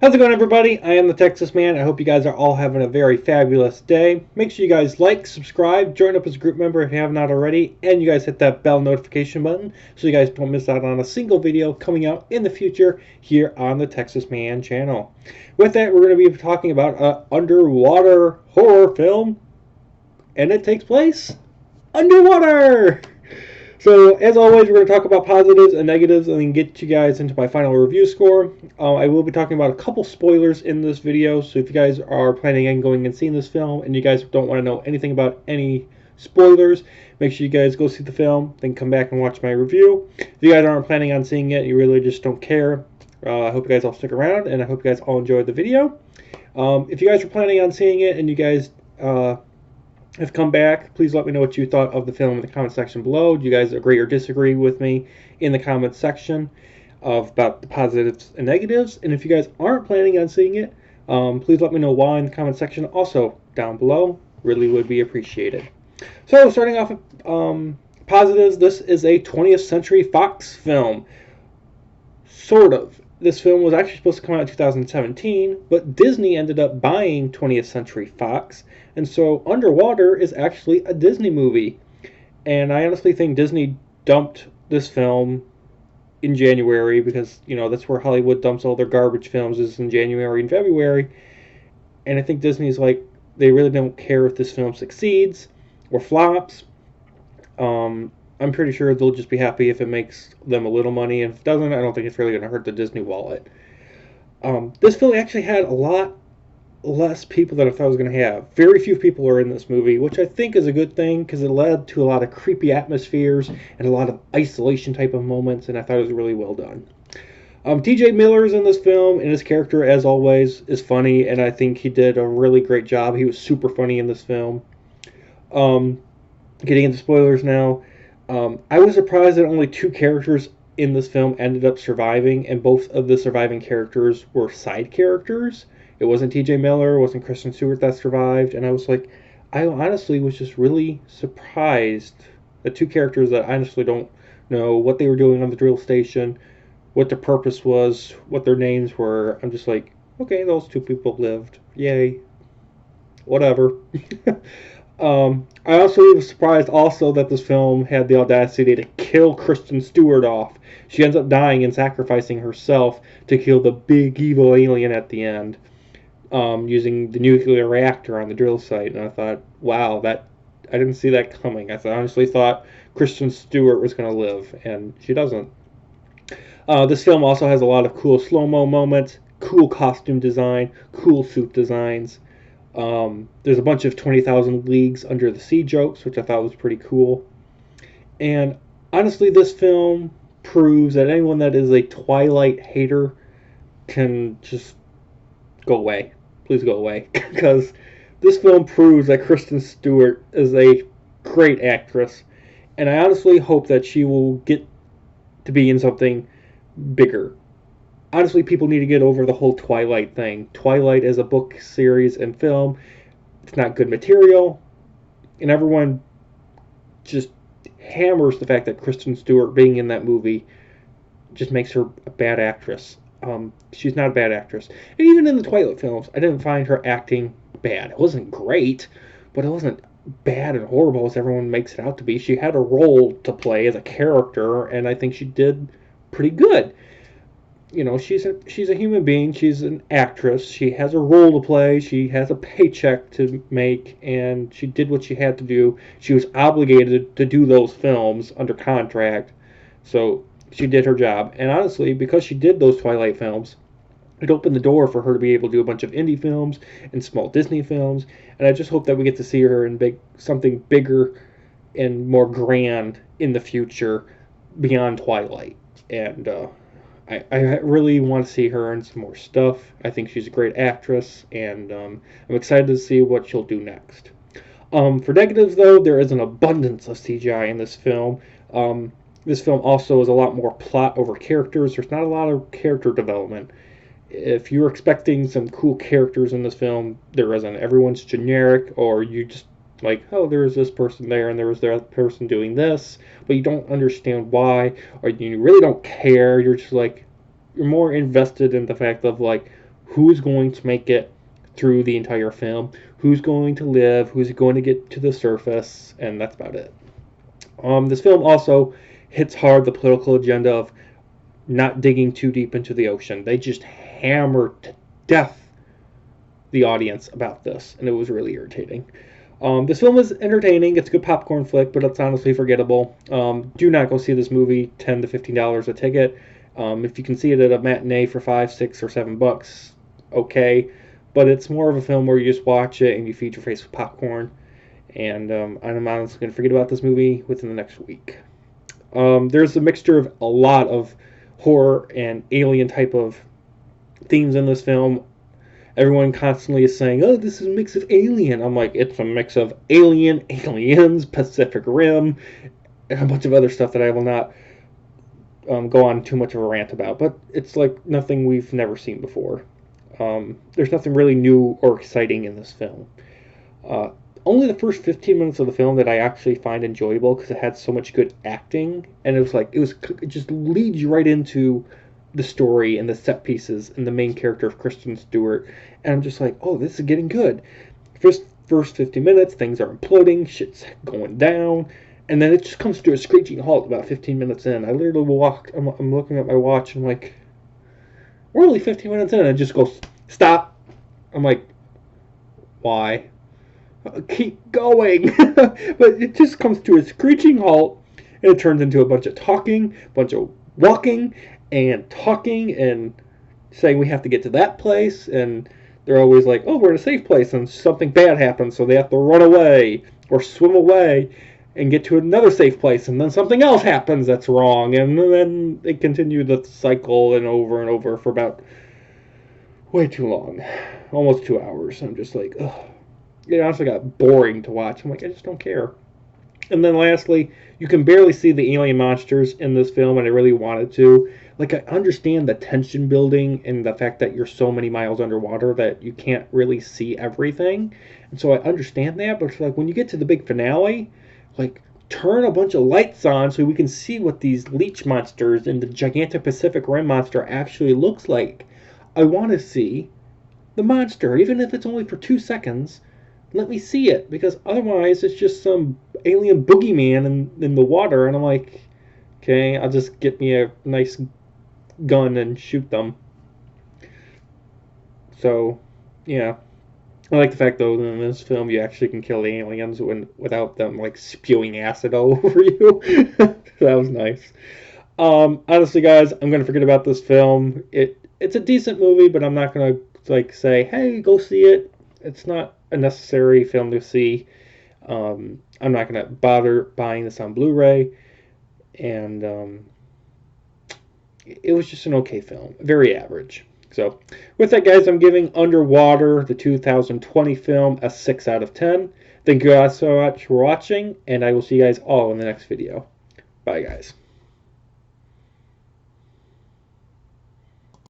How's it going, everybody? I am the Texas Man. I hope you guys are all having a very fabulous day. Make sure you guys like, subscribe, join up as a group member if you have not already, and you guys hit that bell notification button so you guys don't miss out on a single video coming out in the future here on the Texas Man channel. With that, we're going to be talking about an underwater horror film, and it takes place underwater! So, as always, we're going to talk about positives and negatives and then get you guys into my final review score. I will be talking about a couple spoilers in this video, so if you guys are planning on going and seeing this film and you guys don't want to know anything about any spoilers, make sure you guys go see the film, then come back and watch my review. If you guys aren't planning on seeing it, you really just don't care, I hope you guys all stick around, and I hope you guys all enjoyed the video. If you guys are planning on seeing it and you guys have come back, please let me know what you thought of the film in the comment section below. Do you guys agree or disagree with me in the comment section about the positives and negatives? And if you guys aren't planning on seeing it, please let me know why in the comment section also down below. Really would be appreciated. So starting off with positives, this is a 20th Century Fox film. Sort of. This film was actually supposed to come out in 2017, but Disney ended up buying 20th Century Fox, and so Underwater is actually a Disney movie. And I honestly think Disney dumped this film in January because, you know, that's where Hollywood dumps all their garbage films, is in January and February. And I think Disney's like, they really don't care if this film succeeds or flops. I'm pretty sure they'll just be happy if it makes them a little money, and if it doesn't, I don't think it's really going to hurt the Disney wallet. This film actually had a lot less people than I thought it was going to have. Very few people are in this movie, which I think is a good thing because it led to a lot of creepy atmospheres and a lot of isolation type of moments, and I thought it was really well done. T.J. Miller's in this film, and his character, as always, is funny, and I think he did a really great job. He was super funny in this film. Getting into spoilers now. I was surprised that only 2 characters in this film ended up surviving, and both of the surviving characters were side characters. It wasn't T.J. Miller, it wasn't Kristen Stewart that survived, and I was like, I honestly was just really surprised that 2 characters that I honestly don't know what they were doing on the drill station, what their purpose was, what their names were. I'm just like, okay, those 2 people lived. Yay. Whatever. I also was surprised also that this film had the audacity to kill Kristen Stewart off. She ends up dying and sacrificing herself to kill the big evil alien at the end, using the nuclear reactor on the drill site. And I thought, wow, I didn't see that coming. I honestly thought Kristen Stewart was going to live, and she doesn't. This film also has a lot of cool slow-mo moments, cool costume design, cool suit designs. There's a bunch of 20,000 Leagues Under the Sea jokes, which I thought was pretty cool. And honestly, this film proves that anyone that is a Twilight hater can just go away. Please go away. Because this film proves that Kristen Stewart is a great actress. And I honestly hope that she will get to be in something bigger. Honestly, people need to get over the whole Twilight thing. Twilight is a book series and film. It's not good material. And everyone just hammers the fact that Kristen Stewart being in that movie just makes her a bad actress. She's not a bad actress. And even in the Twilight films, I didn't find her acting bad. It wasn't great, but it wasn't bad and horrible as everyone makes it out to be. She had a role to play as a character, and I think she did pretty good. You know, she's a human being. She's an actress. She has a role to play. She has a paycheck to make, and she did what she had to do. She was obligated to do those films under contract, so she did her job. And honestly, because she did those Twilight films, it opened the door for her to be able to do a bunch of indie films and small Disney films. And I just hope that we get to see her in something bigger and more grand in the future beyond Twilight. And I really want to see her in some more stuff. I think she's a great actress, and I'm excited to see what she'll do next. For negatives, though, there is an abundance of CGI in this film. This film also is a lot more plot over characters. There's not a lot of character development. If you're expecting some cool characters in this film, there isn't. Everyone's generic, or you just like, oh, there's this person there, and there was that person doing this, but you don't understand why, or you really don't care. You're just like, you're more invested in the fact of like, who's going to make it through the entire film, who's going to live, who's going to get to the surface, and that's about it. This film also hits hard the political agenda of not digging too deep into the ocean. They just hammered to death the audience about this, and it was really irritating. This film is entertaining. It's a good popcorn flick, but it's honestly forgettable. Do not go see this movie. $10 to $15 a ticket. If you can see it at a matinee for $5, $6, or $7, okay. But it's more of a film where you just watch it and you feed your face with popcorn. And I'm honestly going to forget about this movie within the next week. There's a mixture of a lot of horror and alien type of themes in this film. Everyone constantly is saying, oh, this is a mix of Alien. I'm like, it's a mix of Alien, Aliens, Pacific Rim, and a bunch of other stuff that I will not go on too much of a rant about. But it's like nothing we've never seen before. There's nothing really new or exciting in this film. Only the first 15 minutes of the film that I actually find enjoyable because it had so much good acting. And it just leads you right into the story and the set pieces and the main character of Kristen Stewart, and I'm just like, oh, this is getting good. First 50 minutes, things are imploding, shit's going down, and then it just comes to a screeching halt about 15 minutes in. I literally I'm looking at my watch, and I'm like, we're only 15 minutes in, and it just goes, stop. I'm like, why? Keep going. But it just comes to a screeching halt, and it turns into a bunch of talking, a bunch of walking, and talking and saying we have to get to that place, and they're always like, oh, we're in a safe place, and something bad happens, so they have to run away or swim away and get to another safe place, and then something else happens that's wrong, and then they continue the cycle and over for about way too long, almost 2 hours. I'm just like, ugh. It honestly got boring to watch. I'm like, I just don't care. And then lastly, you can barely see the alien monsters in this film, and I really wanted to. Like, I understand the tension building and the fact that you're so many miles underwater that you can't really see everything. And so I understand that, but it's like when you get to the big finale, like, turn a bunch of lights on so we can see what these leech monsters and the gigantic Pacific Rim monster actually looks like. I want to see the monster, even if it's only for 2 seconds. Let me see it, because otherwise it's just some alien boogeyman in the water, and I'm like, okay, I'll just get me a nice gun and shoot them. So, yeah. I like the fact, though, that in this film you actually can kill the aliens without them, like, spewing acid all over you. That was nice. Honestly, guys, I'm going to forget about this film. It's a decent movie, but I'm not going to, like, say, hey, go see it. It's not a necessary film to see. I'm not going to bother buying this on Blu-ray. And it was just an okay film. Very average. So, with that, guys, I'm giving Underwater, the 2020 film, a 6 out of 10. Thank you guys so much for watching, and I will see you guys all in the next video. Bye, guys.